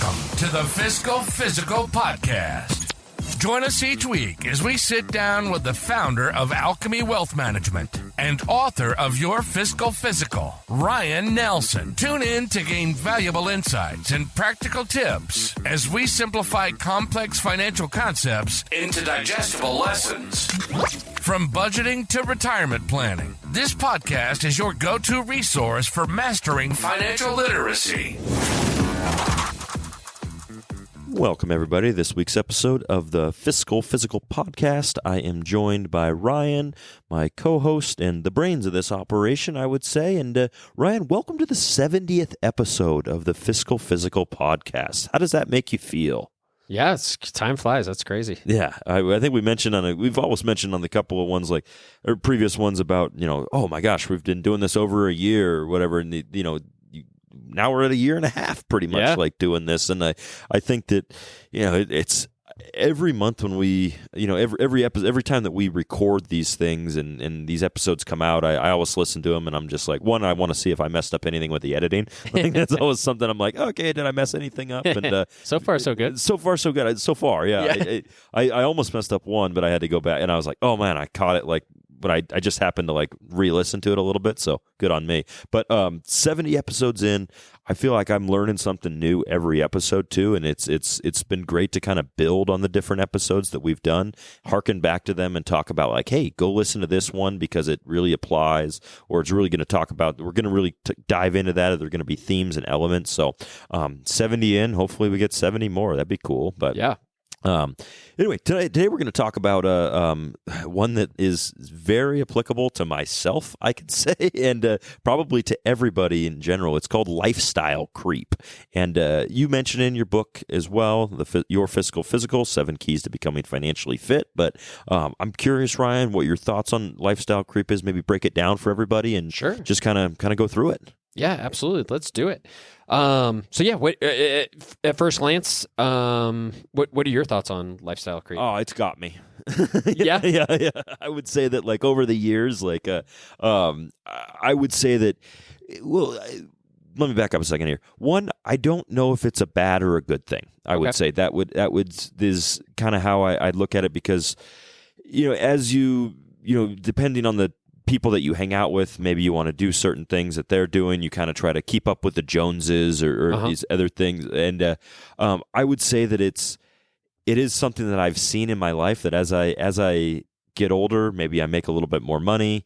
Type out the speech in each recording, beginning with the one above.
Welcome to the Fiscal Physical Podcast. Join us each week as we sit down with the founder of Alchemy Wealth Management and author of Your Fiscal Physical, Ryan Nelson. Tune in to gain valuable insights and practical tips as we simplify complex financial concepts into digestible lessons. From budgeting to retirement planning, this podcast is your go-to resource for mastering financial literacy. Welcome, everybody, to this week's episode of the Fiscal Physical Podcast. I am joined by Ryan, my co-host and the brains of this operation, I would say. And Ryan, welcome to the 70th episode of the Fiscal Physical Podcast. How does that make you feel? Yeah, time flies. That's crazy. Yeah, I think we've always mentioned on the couple of ones or previous ones about, oh my gosh, we've been doing this over a year or whatever, and now we're at a year and a half pretty much doing this. And I think that, it's every month when we, every episode, every time that we record these things and these episodes come out, I always listen to them and I'm just like, one, I want to see if I messed up anything with the editing. I think that's always something I'm like, okay, did I mess anything up? And so far, so good. So far, so good. So far, yeah. I almost messed up one, but I had to go back and I was like, oh man, I caught it but I just happened to re-listen to it a little bit, so good on me. But 70 episodes in, I feel like I'm learning something new every episode too, and it's been great to kind of build on the different episodes that we've done, harken back to them and talk about hey, go listen to this one because it really applies, or it's really going to talk about, we're going to really dive into that, or there are going to be themes and elements. So 70 in, hopefully we get 70 more. That'd be cool. But yeah. Anyway, today we're going to talk about one that is very applicable to myself, I could say, and probably to everybody in general. It's called lifestyle creep, and you mentioned in your book as well, Your Fiscal Physical: 7 Keys to Becoming Financially Fit. But I'm curious, Ryan, what your thoughts on lifestyle creep is. Maybe break it down for everybody and just kind of go through it. Yeah, absolutely. Let's do it. At first glance, what are your thoughts on lifestyle creep? Oh, it's got me. Yeah. I would say that over the years, I would say that, let me back up a second here. One, I don't know if it's a bad or a good thing. I would say that is kind of how I look at it, because, as depending on the people that you hang out with, maybe you want to do certain things that they're doing. You kind of try to keep up with the Joneses or these other things. And I would say that it is something that I've seen in my life, that as I get older, maybe I make a little bit more money,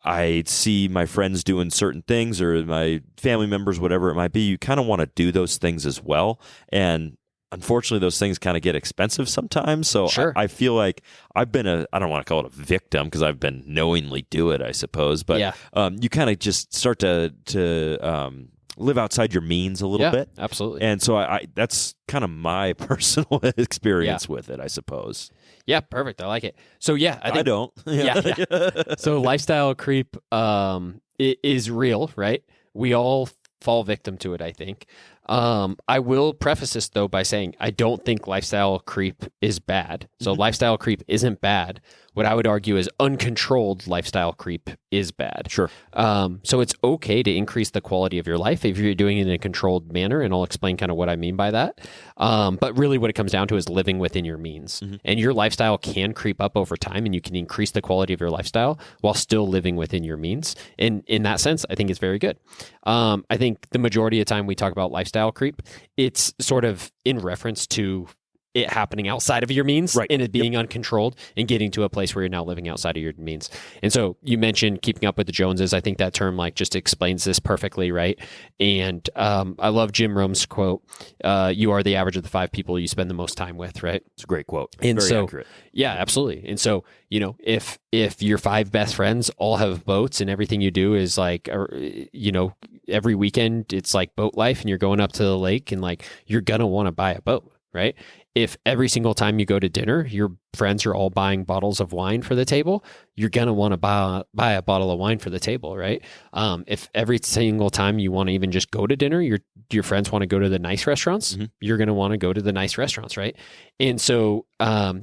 I see my friends doing certain things, or my family members, whatever it might be. You kind of want to do those things as well. And unfortunately, those things kind of get expensive sometimes. So sure. I feel like I've been I don't want to call it a victim, because I've been knowingly do it, I suppose. But you kind of just start to live outside your means a little bit. Absolutely. And so I that's kind of my personal experience with it, I suppose. Yeah, perfect. I like it. So I don't. So lifestyle creep it is real, right? We all fall victim to it, I think. I will preface this, though, by saying I don't think lifestyle creep is bad. So lifestyle creep isn't bad. What I would argue is uncontrolled lifestyle creep is bad. Sure. So it's okay to increase the quality of your life if you're doing it in a controlled manner, and I'll explain kind of what I mean by that. But really what it comes down to is living within your means. And your lifestyle can creep up over time, and you can increase the quality of your lifestyle while still living within your means. And in that sense, I think it's very good. I think the majority of the time we talk about lifestyle creep, it's sort of in reference to it happening outside of your means, right, and it being uncontrolled and getting to a place where you're now living outside of your means. And so you mentioned keeping up with the Joneses. I think that term just explains this perfectly, right? And I love Jim Rohn's quote, you are the average of the 5 people you spend the most time with, right? It's a great quote. And very accurate. Yeah, absolutely. And so, if your 5 best friends all have boats and everything you do is every weekend it's like boat life and you're going up to the lake and you're going to want to buy a boat, right? If every single time you go to dinner, your friends are all buying bottles of wine for the table, you're going to want to buy a bottle of wine for the table, right? If every single time you want to even just go to dinner, you're do your friends want to go to the nice restaurants? You're going to want to go to the nice restaurants, right? And so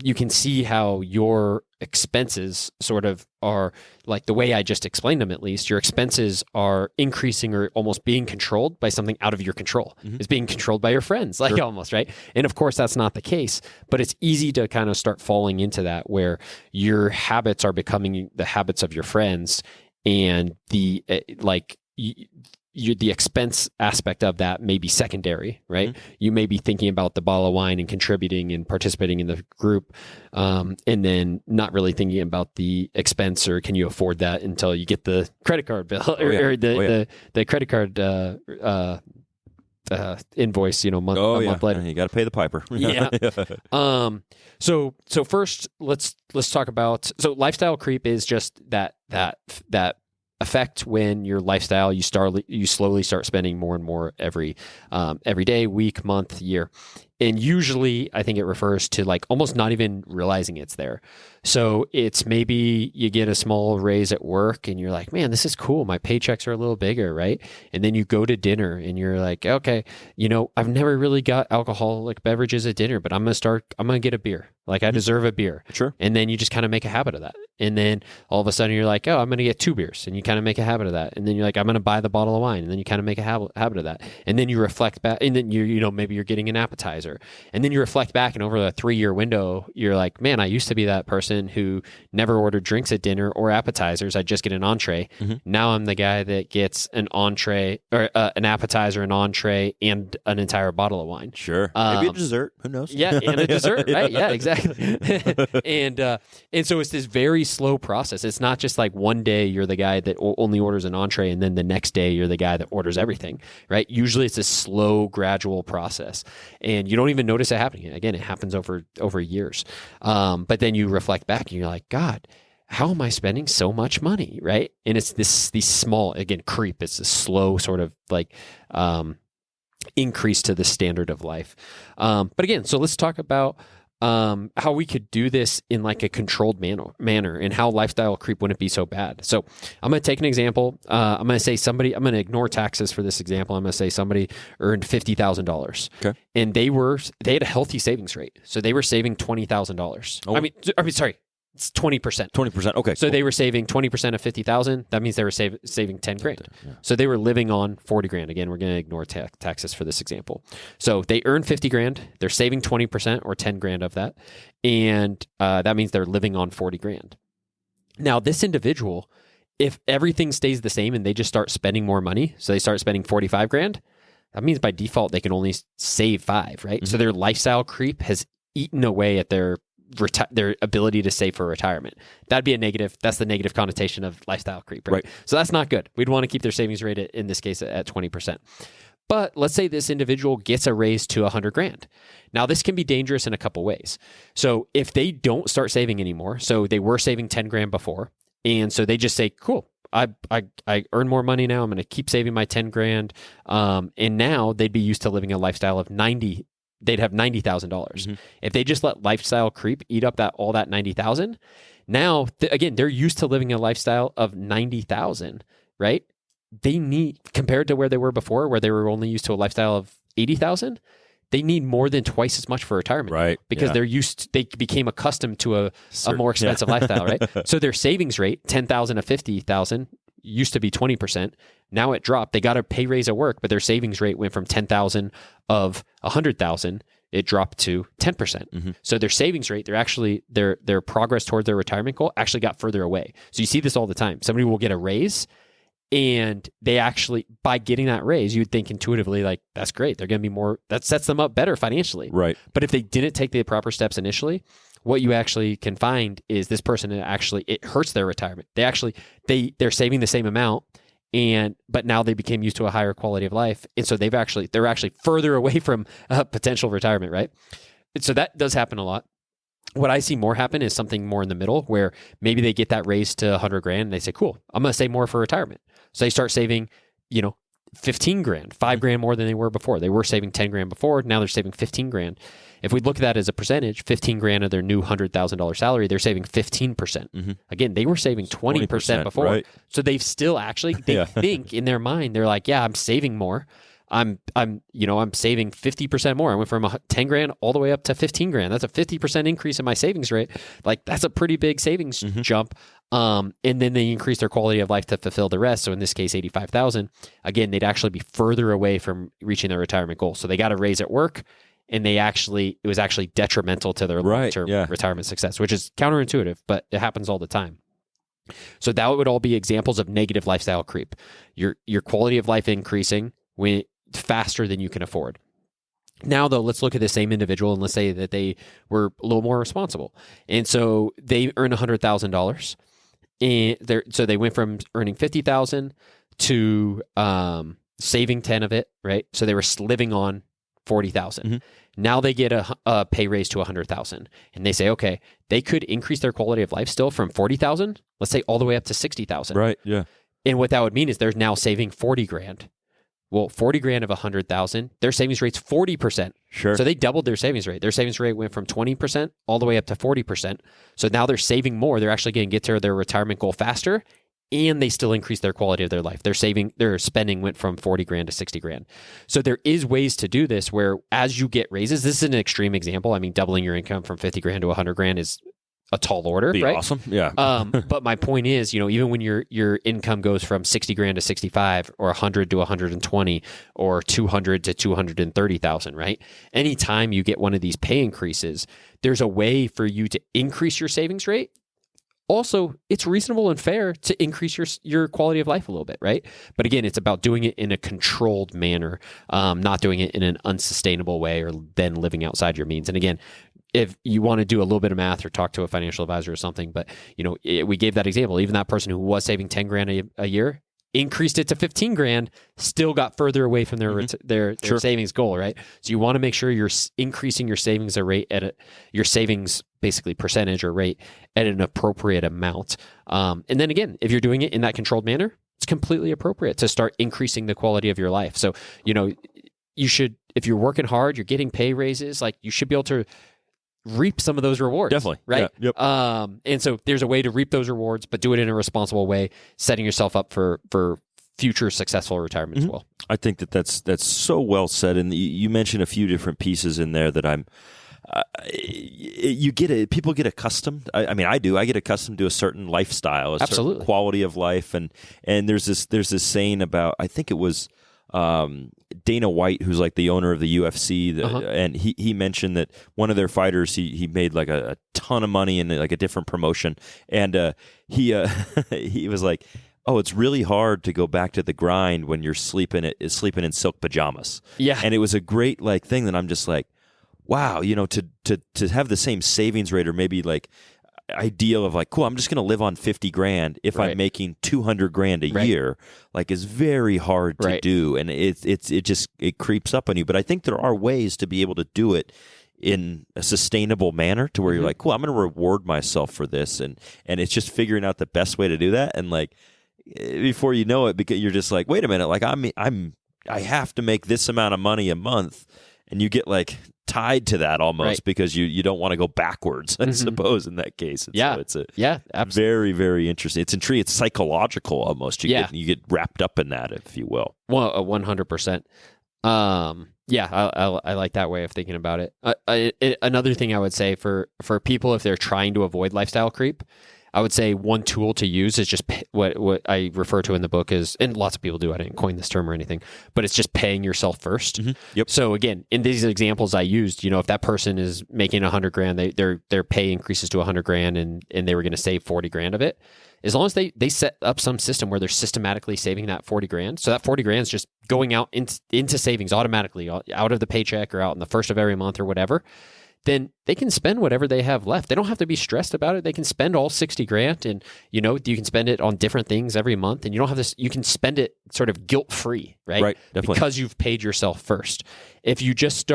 you can see how your expenses sort of are like the way I just explained them, at least your expenses are increasing or almost being controlled by something out of your control. It's being controlled by your friends, like almost, right? And of course that's not the case, but it's easy to kind of start falling into that where your habits are becoming the habits of your friends, and the the expense aspect of that may be secondary, right? You may be thinking about the bottle of wine and contributing and participating in the group, and then not really thinking about the expense or can you afford that until you get the credit card bill or the credit card invoice, month later. You got to pay the piper. So first, let's talk about lifestyle creep is just that effect when your lifestyle you slowly start spending more and more every day, week, month, year. And usually I think it refers to like almost not even realizing it's there. So it's maybe you get a small raise at work and you're like, man, this is cool. My paychecks are a little bigger, right? And then you go to dinner and you're like, okay, I've never really got alcoholic beverages at dinner, but I'm going to get a beer. Like I deserve a beer. Sure. And then you just kind of make a habit of that. And then all of a sudden you're like, oh, I'm going to get 2 beers. And you kind of make a habit of that. And then you're like, I'm going to buy the bottle of wine. And then you kind of make a habit of that. And then you reflect back and then maybe you're getting an appetizer. And then you reflect back and over a 3-year window, you're like, man, I used to be that person who never ordered drinks at dinner or appetizers. I just get an entree. Now I'm the guy that gets an entree or an appetizer, an entree, and an entire bottle of wine. Sure. Maybe a dessert. Who knows? Yeah. And a dessert, right? Yeah, exactly. And so it's this very slow process. It's not just like one day you're the guy that only orders an entree and then the next day you're the guy that orders everything, right? Usually it's a slow, gradual process and you don't even notice it happening. Again, it happens over years. But then you reflect back and you're like, God, how am I spending so much money, right? And it's these small, again, creep. It's a slow sort of like increase to the standard of life. But again, so let's talk about how we could do this in like a controlled manner and how lifestyle creep wouldn't be so bad. So I'm going to take an example. I'm going to say I'm going to ignore taxes for this example. I'm going to say somebody earned $50,000 and they had a healthy savings rate. So they were saving $20,000. Oh. I mean, sorry. It's 20%. 20%. Okay. So they were saving 20% of 50,000. That means they were saving 10 grand. Yeah. So they were living on 40 grand. Again, we're going to ignore taxes for this example. So they earn 50 grand. They're saving 20% or 10 grand of that. And that means they're living on 40 grand. Now, this individual, if everything stays the same and they just start spending more money, so they start spending 45 grand, that means by default, they can only save 5, right? So their lifestyle creep has eaten away at their ability to save for retirement. That'd be a negative. That's the negative connotation of lifestyle creep, right? So that's not good. We'd want to keep their savings rate in this case at 20%. But let's say this individual gets a raise to 100 grand. Now this can be dangerous in a couple ways. So if they don't start saving anymore, so they were saving 10 grand before, and so they just say, cool, I earn more money now. I'm going to keep saving my 10 grand. And now they'd be used to living a lifestyle of they'd have $90,000. If they just let lifestyle creep eat up all that 90,000, now again, they're used to living a lifestyle of 90,000, right? They need, compared to where they were before, where they were only used to a lifestyle of 80,000, they need more than twice as much for retirement, right? Because they became accustomed to a more expensive lifestyle, right? So their savings rate, 10,000 to 50,000, used to be 20%. Now it dropped. They got a pay raise at work, but their savings rate went from 10,000 of 100,000. It dropped to 10%. So their savings rate, their progress toward their retirement goal actually got further away. So you see this all the time. Somebody will get a raise and they actually, by getting that raise, you'd think intuitively like, that's great. They're going to be more, that sets them up better financially. Right. But if they didn't take the proper steps initially, what you actually can find is this person it hurts their retirement. They're saving the same amount, but now they became used to a higher quality of life, and so they're actually further away from potential retirement, right? And so that does happen a lot. What I see more happen is something more in the middle, where maybe they get that raise to 100 grand, and they say, "Cool, I'm going to save more for retirement." So they start saving, 15 grand, 5 grand more than they were before. They were saving 10 grand before. Now they're saving 15 grand. If we look at that as a percentage, 15 grand of their new $100,000 salary, they're saving 15%. Again, they were saving 20% before. Right. So they've still actually, think in their mind, they're like, yeah, I'm saving more. I'm saving 50% more. I went from 10 grand all the way up to 15 grand. That's a 50% increase in my savings rate. Like that's a pretty big savings jump. And then they increase their quality of life to fulfill the rest. So in this case, 85,000, again, they'd actually be further away from reaching their retirement goal. So they got a raise at work, and it was actually detrimental to their long-term retirement success, which is counterintuitive, but it happens all the time. So that would all be examples of negative lifestyle creep. Your quality of life increasing faster than you can afford. Now, though, let's look at the same individual and let's say that they were a little more responsible. And so they earn $100,000. And so they went from earning $50,000 to saving 10 of it, right? So they were living on $40,000. Now they get a pay raise to $100,000, and they say, okay, they could increase their quality of life still from $40,000, let's say, all the way up to $60,000. Right. Yeah. And what that would mean is they're now saving $40,000. Well, $40,000 of $100,000, their savings rate's 40%. Sure. So they doubled their savings rate. Their savings rate went from 20% all the way up to 40%. So now they're saving more. They're actually going to get to their retirement goal faster, and they still increase their quality of their life. Their spending went from $40,000 to $60,000. So there is ways to do this where as you get raises, this is an extreme example. I mean, doubling your income from $50,000 to $100,000 is a tall order, Be right? Awesome. Yeah. But my point is, even when your income goes from $60,000 to 65, or 100 to 120, or 200 to 230,000, right? Anytime you get one of these pay increases, there's a way for you to increase your savings rate. Also, it's reasonable and fair to increase your quality of life a little bit, right? But again, it's about doing it in a controlled manner, not doing it in an unsustainable way or then living outside your means. And again, if you want to do a little bit of math or talk to a financial advisor or something, but we gave that example. Even that person who was saving 10 grand a year increased it to 15 grand, still got further away from their savings goal, right? So you want to make sure you're increasing your savings rate your savings basically percentage or rate at an appropriate amount. And then again, if you're doing it in that controlled manner, it's completely appropriate to start increasing the quality of your life. So, you should, if you're working hard, you're getting pay raises, like you should be able to reap some of those rewards. Definitely. Right. Yeah. Yep. And so there's a way to reap those rewards, but do it in a responsible way, setting yourself up for future successful retirement as well. I think that's so well said. And you mentioned a few different pieces in there that people get accustomed. I mean, I do. I get accustomed to a certain lifestyle, a certain quality of life. And there's this saying about, I think it was, Dana White, who's like the owner of the UFC, and he mentioned that one of their fighters, he made like a ton of money in like a different promotion, and he was like, oh, it's really hard to go back to the grind when you're sleeping in silk pajamas. Yeah, and it was a great like thing that I'm just like, wow, to have the same savings rate, or maybe like ideal of like, cool, I'm just going to live on 50 grand if I'm making 200 grand a year, like is very hard to do. And it creeps up on you. But I think there are ways to be able to do it in a sustainable manner to where you're like, cool, I'm going to reward myself for this. And it's just figuring out the best way to do that. And like, before you know it, because you're just like, wait a minute, like I have to make this amount of money a month. And you get like tied to that almost because you don't want to go backwards, I suppose, in that case. And so it's absolutely. Very, very interesting. It's intriguing. It's psychological almost. You get wrapped up in that, if you will. Well, 100%. I like that way of thinking about it. Another thing I would say for people, if they're trying to avoid lifestyle creep, I would say one tool to use is just what I refer to in the book is, and lots of people do, I didn't coin this term or anything, but it's just paying yourself first. Yep. So again, in these examples I used, if that person is making 100 grand, their pay increases to 100 grand and they were going to save 40 grand of it. As long as they set up some system where they're systematically saving that 40 grand. So that 40 grand is just going out into savings automatically, out of the paycheck or out in the first of every month or whatever. Then they can spend whatever they have left. They don't have to be stressed about it. They can spend all 60 grand and, you can spend it on different things every month, and you don't have this, you can spend it sort of guilt-free, right? Right, definitely. Because you've paid yourself first. If you just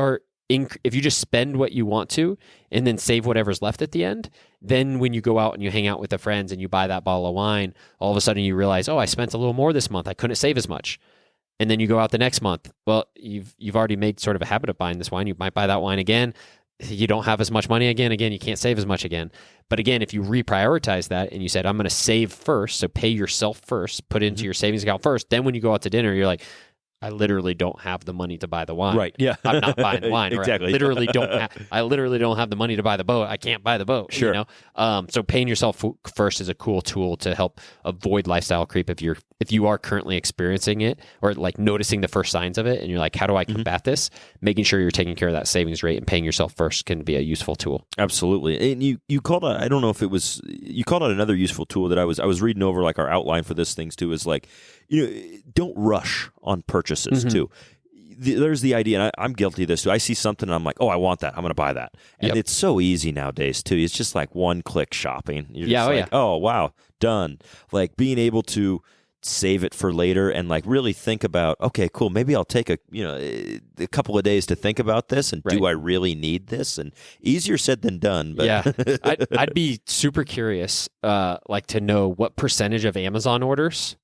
spend what you want to and then save whatever's left at the end, then when you go out and you hang out with the friends and you buy that bottle of wine, all of a sudden you realize, oh, I spent a little more this month. I couldn't save as much. And then you go out the next month. Well, you've already made sort of a habit of buying this wine. You might buy that wine again. You don't have as much money again, you can't save as much again. But again, if you reprioritize that and you said, I'm going to save first, so pay yourself first, put it into your savings account first, then when you go out to dinner, you're like, I literally don't have the money to buy the wine. Right. Yeah. I'm not buying the wine. Exactly. I literally don't have the money to buy the boat. I can't buy the boat. Sure. You know? So paying yourself first is a cool tool to help avoid lifestyle creep if you are currently experiencing it or like noticing the first signs of it and you're like, how do I combat this? Making sure you're taking care of that savings rate and paying yourself first can be a useful tool. Absolutely. And you called out, I don't know if it was, you called out another useful tool that I was reading over, like our outline for this things too, is like, don't rush on purchases too. There's the idea, and I'm guilty of this too. I see something and I'm like, oh, I want that. I'm going to buy that. And it's so easy nowadays too. It's just like one-click shopping. You're just oh, wow, done. Like being able to save it for later and like really think about, okay, cool, maybe I'll take a couple of days to think about this and do I really need this? And easier said than done. But yeah, I'd be super curious like to know what percentage of Amazon orders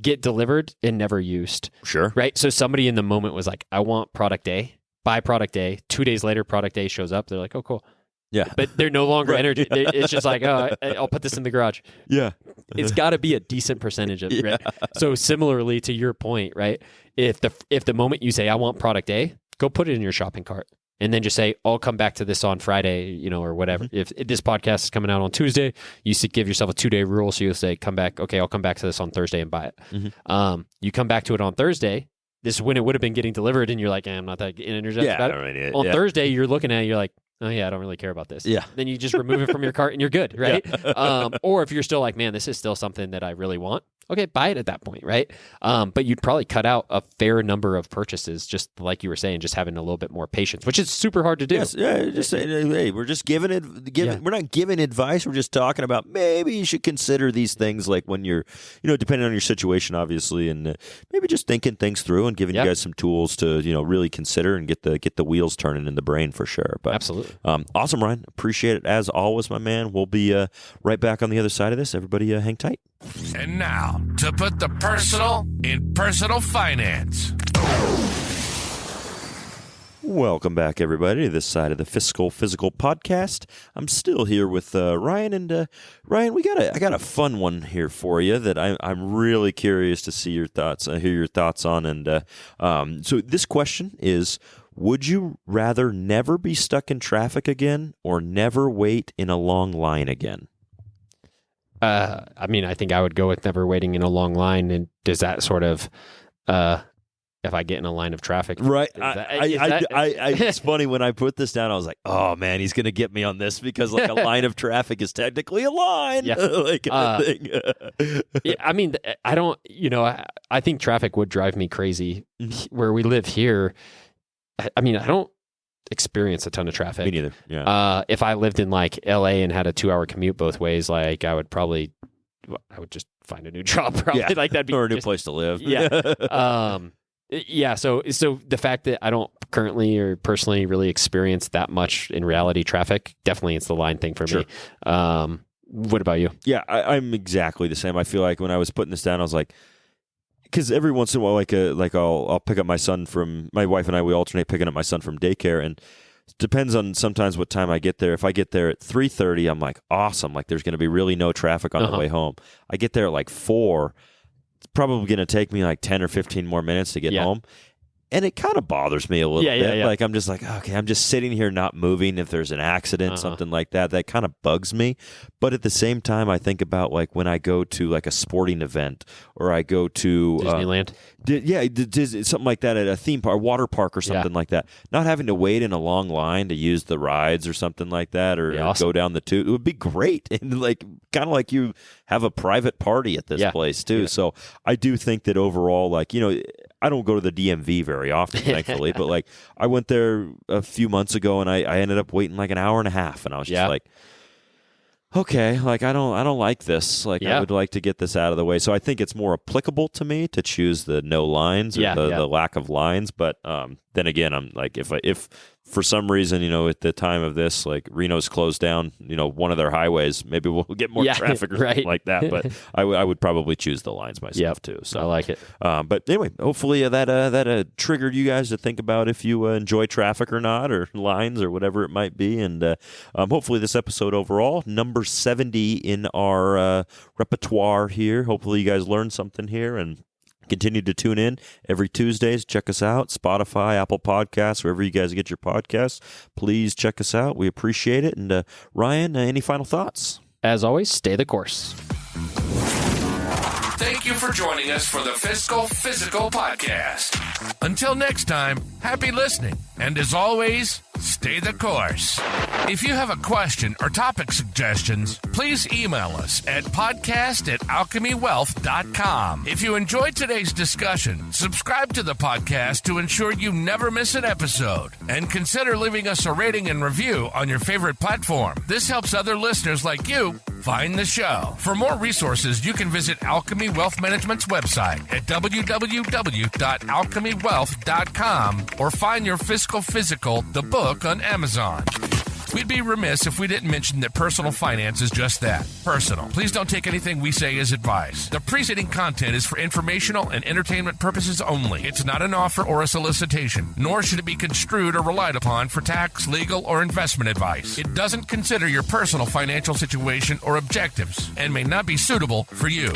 get delivered and never used. Sure. Right? So somebody in the moment was like, I want product A, buy product A. 2 days later, product A shows up. They're like, oh, cool. Yeah. But they're no longer energy. It's just like, oh, I'll put this in the garage. Yeah. It's got to be a decent percentage of it. Right? So similarly to your point, right? If the moment you say, I want product A, go put it in your shopping cart. And then just say, I'll come back to this on Friday, or whatever. If this podcast is coming out on Tuesday, you give yourself a 2-day rule. So you'll say, come back. Okay, I'll come back to this on Thursday and buy it. You come back to it on Thursday. This is when it would have been getting delivered. And you're like, I'm not that energetic about it. On Thursday, you're looking at it. You're like, oh, yeah, I don't really care about this. Yeah. Then you just remove it from your cart and you're good, right? Or if you're still like, man, this is still something that I really want. Okay, buy it at that point, right? But you'd probably cut out a fair number of purchases, just like you were saying, just having a little bit more patience, which is super hard to do. Yes, just say, hey, we're just giving it. We're not giving advice. We're just talking about maybe you should consider these things, like when you're, depending on your situation, obviously, and maybe just thinking things through and giving you guys some tools to, really consider and get the wheels turning in the brain for sure. But absolutely, awesome, Ryan. Appreciate it as always, my man. We'll be right back on the other side of this. Everybody, hang tight. And now, to put the personal in personal finance. Welcome back, everybody, to this side of the Fiscal Physical podcast. I'm still here with Ryan, and Ryan, I got a fun one here for you that I'm really curious to see your thoughts, hear your thoughts on. And so this question is: would you rather never be stuck in traffic again, or never wait in a long line again? I think I would go with never waiting in a long line. And does that sort of, if I get in a line of traffic, right? It's funny when I put this down, I was like, oh man, he's going to get me on this because like a line of traffic is technically a line. Yeah. Thing. I don't, I think traffic would drive me crazy. Where we live here, I don't experience a ton of traffic. Me neither. Yeah. If I lived in like LA and had a 2-hour commute both ways, like I would just find a new job. Probably like that'd be or a new place to live. Yeah. Yeah. So the fact that I don't currently or personally really experience that much in reality traffic, definitely it's the line thing for me. What about you? Yeah, I'm exactly the same. I feel like when I was putting this down, I was like, because every once in a while, like I'll pick up my son from, my wife and I, we alternate picking up my son from daycare, and it depends on sometimes what time I get there. If I get there at 3:30, I'm like, awesome, like there's going to be really no traffic on the way home. I get there at like 4, it's probably going to take me like 10 or 15 more minutes to get home. And it kind of bothers me a little bit. Yeah. Like I'm just like, okay, I'm just sitting here not moving. If there's an accident, something like that kind of bugs me. But at the same time, I think about like when I go to like a sporting event or I go to Disneyland. Something like that at a theme park, water park or something like that. Not having to wait in a long line to use the rides or something like that, or go down the tube. It would be great. And like kind of like you have a private party at this place too. So I do think that overall, like, I don't go to the DMV very often, thankfully, but like I went there a few months ago and I ended up waiting like an hour and a half, and I was just like, okay, like I don't like this. Like I would like to get this out of the way. So I think it's more applicable to me to choose the no lines or the lack of lines. But then again, I'm like, if for some reason, at the time of this, like Reno's closed down, one of their highways, maybe we'll get more traffic or something like that. But I would probably choose the lines myself too. So I like it. But anyway, hopefully that triggered you guys to think about if you enjoy traffic or not, or lines or whatever it might be. And hopefully this episode overall, number 70 in our repertoire here. Hopefully you guys learned something here and Continue to tune in every Tuesdays. Check us out. Spotify, Apple Podcasts, wherever you guys get your podcasts. Please check us out. We appreciate it. And Ryan, any final thoughts? As always, stay the course. Thank you for joining us for the Fiscal Physical Podcast. Until next time, happy listening. And as always, stay the course. If you have a question or topic suggestions, please email us at podcast@alchemywealth.com. If you enjoyed today's discussion, subscribe to the podcast to ensure you never miss an episode. And consider leaving us a rating and review on your favorite platform. This helps other listeners like you find the show. For more resources, you can visit Alchemy Wealth Management's website at www.alchemywealth.com or find your Fiscal Physical, the book, on Amazon. We'd be remiss if we didn't mention that personal finance is just that, personal. Please don't take anything we say as advice. The preceding content is for informational and entertainment purposes only. It's not an offer or a solicitation, nor should it be construed or relied upon for tax, legal, or investment advice. It doesn't consider your personal financial situation or objectives and may not be suitable for you.